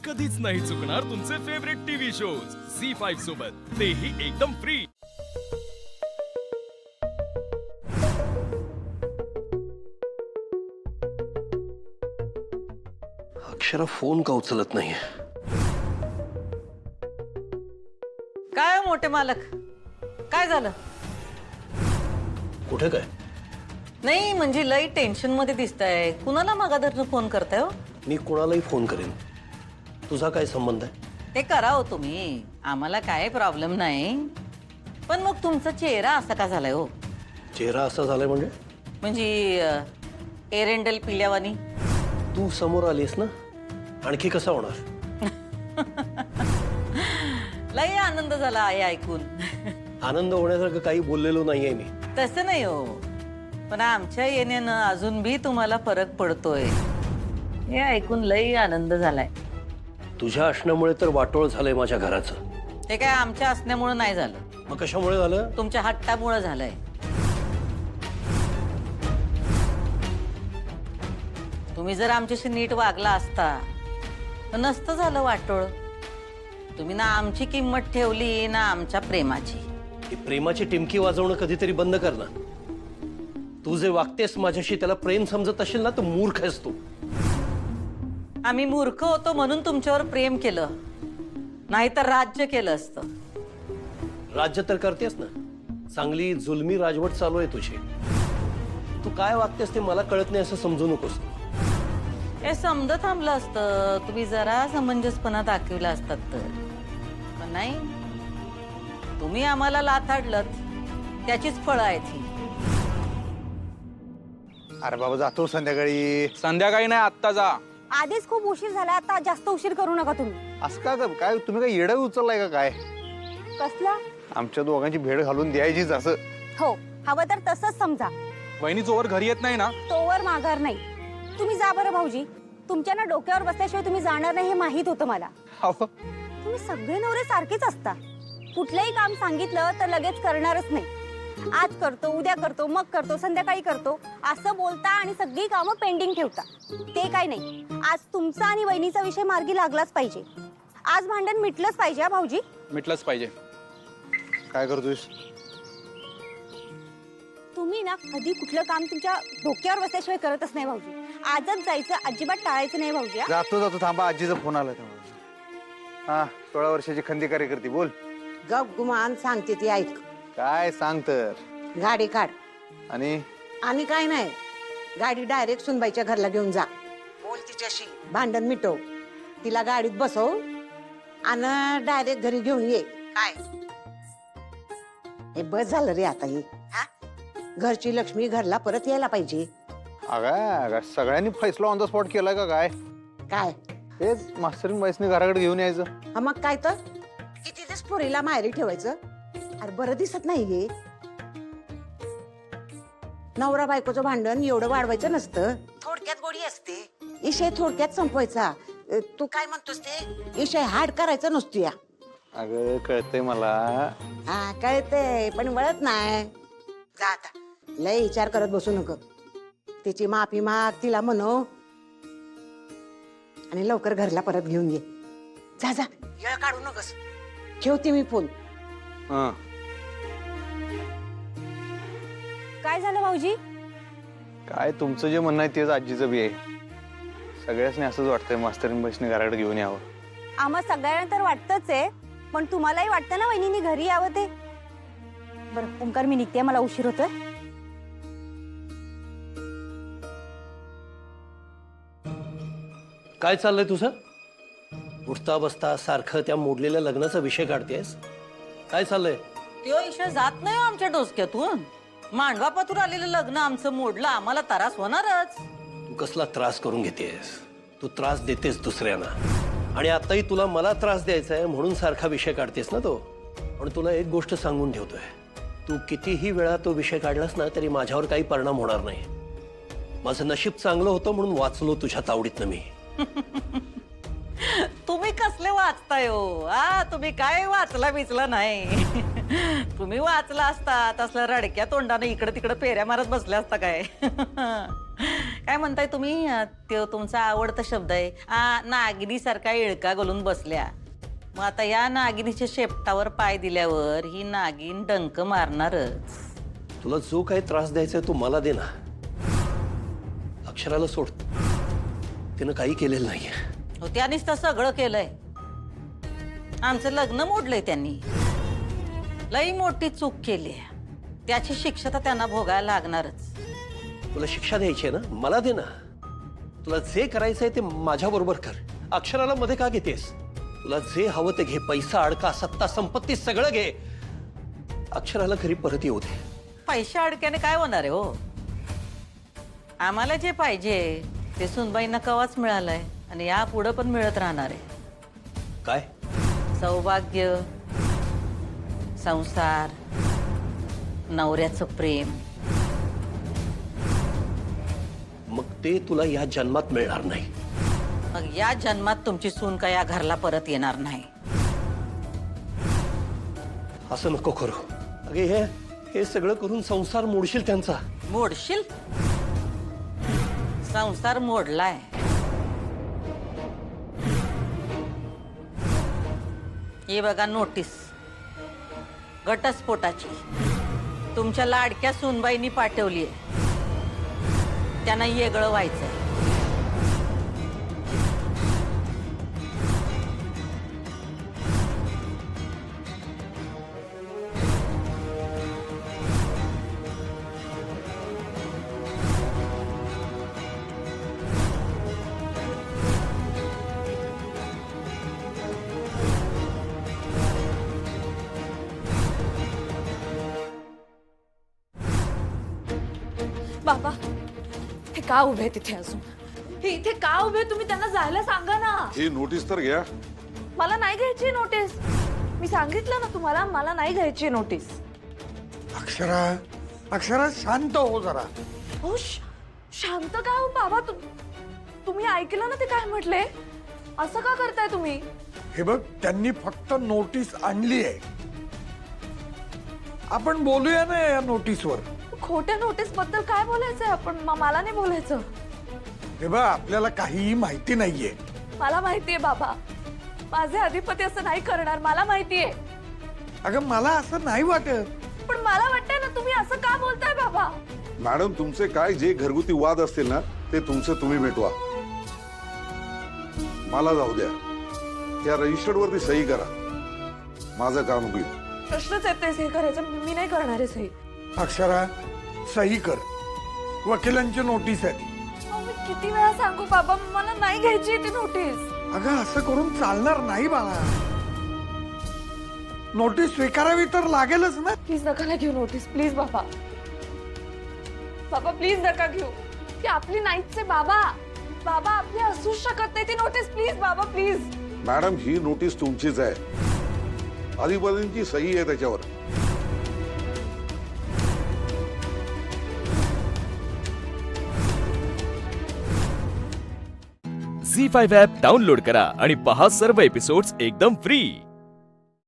कधीच नाही चुकणार तुमचे फेवरेट टीव्ही शोज झी5 सोबत, तेही एकदम फ्री। अक्षरा फोन का उचलत नाहीये? काय हो मोठे मालक, काय झालं? कुठे काय? नाही म्हणजे लई टेन्शन मध्ये दिसताय, कुणाला मागाधरनं फोन करताय हो? मी कुणालाही फोन करेन, तुझा काय संबंध आहे? ते करा हो तुम्ही, आम्हाला काय प्रॉब्लेम नाही, पण मग तुमचा चेहरा असा का झालाय हो? चेहरा असा झालाय म्हणजे एरेंडल पिल्यावानी? तू समोर आलीस ना, आणखी कसा होणार? लई आनंद झाला आहे ऐकून। आनंद होण्यासारखं काही बोललेलो नाहीये मी। तसं नाही हो, पण आमच्या येण्यानं अजून भी तुम्हाला फरक पडतोय हे ऐकून लई आनंद झालाय। तुझ्या असण्यामुळे तर वाटोळ झालंय माझ्या घराचं। ते काय आमच्या असण्यामुळे नाही झालं, मग कशामुळे झालं? तुमच्या हट्टामुळे झालंय। तुम्ही जर आमच्याशी नीट वागला असता तर नसतं झालं वाटोळ। तुम्ही ना आमची किंमत ठेवली ना आमच्या प्रेमाची। ही प्रेमाची टिमकी वाजवणं कधीतरी बंद कर ना। तू जे वागतेस माझ्याशी त्याला प्रेम समजत असेल ना तर मूर्ख आहेस तू। आम्ही मूर्ख होतो म्हणून तुमच्यावर प्रेम केलं, नाहीतर राज्य केलं असतं। राज्य तर करतेस ना, चांगली जुलमी राजवट चालू आहे तुझी। तू काय वागतेस ते मला कळत नाही असं समजू नकोस। हे समजत थांबलं असतं, तुम्ही जरा समंजसपणा दाखविला असतात तर, पण नाही, तुम्ही आम्हाला लाथाडलत, त्याचीच फळं आहेत ही। अरे बाबा जातो संध्याकाळी। संध्याकाळी नाही, आत्ता जा। आधीच खूप उशीर झाला, आता जास्त उशीर करू नका तुम्ही। असं का काय तुम्ही काय येडा उचललाय का काय? कसला? आमच्या दोघांची भेड घालून द्यायचीच असं? हो, हवं तर तसंच समजा। वहिनी जोवर घरी येत नाही ना तोवर माघार नाही। तुम्ही जा बरं भाऊजी, तुमच्या ना डोक्यावर बसल्याशिवाय तुम्ही जाणार नाही हे माहित होतं मला। अहो, तुम्ही सगळे नवरे सारखेच असता, कुठलंही काम सांगितलं तर लगेच करणारच नाही। आज करतो, उद्या करतो, मग करतो, संध्याकाळी करतो असं बोलता आणि सगळी कामं पेंडिंग ठेवता। ते काय नाही, आज तुमचा आणि वहिनीचा विषय मार्गी लागलाच पाहिजे। आज भांडण मिटलंच पाहिजे हा भाऊजी। मिटलंच पाहिजे। काय करतोयस? तुम्ही ना कधी कुठलं काम तुमच्या डोक्यावर बसल्याशिवाय करतच नाही भाऊजी। आजच जायचं, अजिबात टाळायचं नाही भाऊजी। जातो थांबा, आजीचा फोन आला तेव्हा। हा, 16 वर्षाची खंदी कार्यकर्ती, बोल। गप गुमान सांगते ती ऐक। काय सांग तर? गाडी काढ आणि काय नाही, गाडी डायरेक्ट सुनबाईच्या घरला घेऊन जा, बोल तिच्याशी, भांडण मिटव, तिला गाडीत बसव आणि डायरेक्ट घरी घेऊन ये। काय हे बस झालं रे आता? हे घरची लक्ष्मी घरला परत यायला पाहिजे। अगं सगळ्यांनी फैसला ऑन द स्पॉट केलाय का काय? काय तेच मास्तरीन बाईसने घराकडे घेऊन यायचं। हा मग काय तर, किती दिवस पोरीला माहेरी ठेवायचं? अरे बरं दिसत नाही हे? नवरा बायकोचं भांडण एवढं वाढवायचं नसतं, थोडक्यात गोडी असते, विषय थोडक्यात संपवायचा। तू काय म्हणतोस ते विषय हार्ड करायचा नसतो या। अगं कळतंय मला। हा कळतंय, पण वळत नाही। जा आता, लय विचार करत बसू नको, तिची माफी माग, तिला म्हणो आणि लवकर घरला परत घेऊन ये। जा जा, येळ काढू नकोस, ठेवते मी फोन। काय झालं भाऊजी? काय तुमचं जे म्हणणं आहे तेच आजीचं बी आहे। सगळ्यासनी असंच वाटतंय मास्तरीन बाईसने घराकडे घेऊन यावं। आम्हा सगळ्यांना तर वाटतंच आहे, पण तुम्हालाही वाटतं ना वहिनींनी घरी यावं ते? बरं ओंकार, मी निघते, मला उशीर होतोय। काय चाललंय तुझं? उठता बसता सारखं त्या मोडलेल्या लग्नाचा विषय काढतेस? काय चाललंय? तो विषय जात नाही हो आमच्या डोसक्यातून। मांडवा पातूर आलेलं लग्न आमचं मोडलं, आम्हाला त्रास होणारच। तू कसला त्रास करून घेतेस? तू त्रास देतेस दुसऱ्यांना, आणि आताही तुला मला त्रास द्यायचा आहे म्हणून सारखा विषय काढतेस ना तो। पण तुला एक गोष्ट सांगून ठेवतोय, तू कितीही वेळा तो विषय काढलास ना तरी माझ्यावर काही परिणाम होणार नाही। माझं नशीब चांगलं होतं म्हणून वाचलो तुझ्या तावडीतनं मी। तुम्ही कसले वाचताय हो? तुम्ही काय वाचला बिचला नाही। तुम्ही वाचला असता तसलं रडक्या तोंडाने इकडे तिकडे फेऱ्या मारत बसल्या असता काय? काय म्हणताय तुम्ही? तो तुमचा आवडता शब्द आहे. नागिनीसारखा इळका घालून बसल्या. मग आता या नागिनीच्या शेपटावर पाय दिल्यावर ही नागिन डंक मारणारच. तुला जो काही त्रास द्यायचा आहे तो मला दे ना. अक्षराला सोड. तिनं काही केलेलं नाहीये. हो, त्यानेच तर सगळं केलंय. आमचं लग्न मोडलंय त्यांनी. लई मोठी चूक केली. त्याची शिक्षा तर त्यांना भोगायला लागणारच. तुला शिक्षा द्यायची आहे ना, मला दे ना. तुला जे करायचंय ते माझ्या बरोबर कर. अक्षराला मध्ये का घेतेस? तुला जे हवं ते घे. पैसा, अडका, सत्ता, संपत्ती सगळं घे. अक्षराला घरी परत येऊ दे. पैशा अडक्याने काय होणार आहे हो? आम्हाला जे पाहिजे ते सुनबाईंना कवाच मिळालंय आणि या पुढं पण मिळत राहणार आहे. काय? सौभाग्य, संसार, नवऱ्याचं प्रेम. मग ते तुला या जन्मात मिळणार नाही. मग या जन्मात तुमची सून का या घरला परत येणार नाही. असं नको करू. अगे हे सगळं करून संसार मोडशील त्यांचा. मोडशील? संसार मोडलाय. हे बघा नोटीस घटस्फोटाची. तुमच्या लाडक्या सूनबाईंनी पाठवली आहे. त्यांना वेगळं व्हायचंय. बाबा हे का उभे तिथे अजून? हे इथे का उभे? तुम्ही त्यांना जायला सांगा ना. ही नोटीस तर घ्या. मला नाही घ्यायची नोटीस. मी सांगितलं ना तुम्हाला, मला नाही घ्यायची नोटीस. अक्षरा शांत हो जरा. हो शांत का हो बाबा? तुम्ही ऐकलं ना ते काय म्हटले? असं का करताय तुम्ही? हे बघ, त्यांनी फक्त नोटीस आणली आहे. आपण बोलूया ना या नोटीसवर. खोट्या नोटीस बद्दल काय बोलायचंय आपण? मला नाही बोलायचं. हे बघ, आपल्याला काहीही माहिती नाहीये. मला माहितीये बाबा, माझे अधिपती असं नाही करणार. मला माहितीये. अगं मला असं नाही वाटत. पण मला वाटतंय ना, तुम्ही असं का बोलताय बाबा? मॅडम, तुमचे काय जे घरगुती वाद असतील ना ते तुमचे तुम्ही मिटवा. मला जाऊ द्या. त्या रजिस्टर्ड वरती सही करा. माझं काम होईल. प्रश्नच येते सही करायचं. मी नाही करणार आहे सही. अक्षरा, सही कर. वकिलांची नोटीस आहे. मी किती वेळा सांगू बाबा, मला नाही घ्यायची ती नोटीस. अगं असं करून चालणार नाही बाळा. नोटीस स्वीकारावी तर लागेलच ना. प्लीज नका ना घेऊ नोटीस. प्लीज बाबा. बाबा प्लीज नका घेऊ. ती आपली नाहीच आहे बाबा. बाबा आपली असूच शकत नाही ती नोटीस. प्लीज बाबा प्लीज. मॅडम, ही नोटीस तुमचीच आहे. अधिपतींची सही आहे त्याच्यावर. झी5 ॲप डाउनलोड करा आणि पहा सर्व एपिसोड्स एकदम फ्री.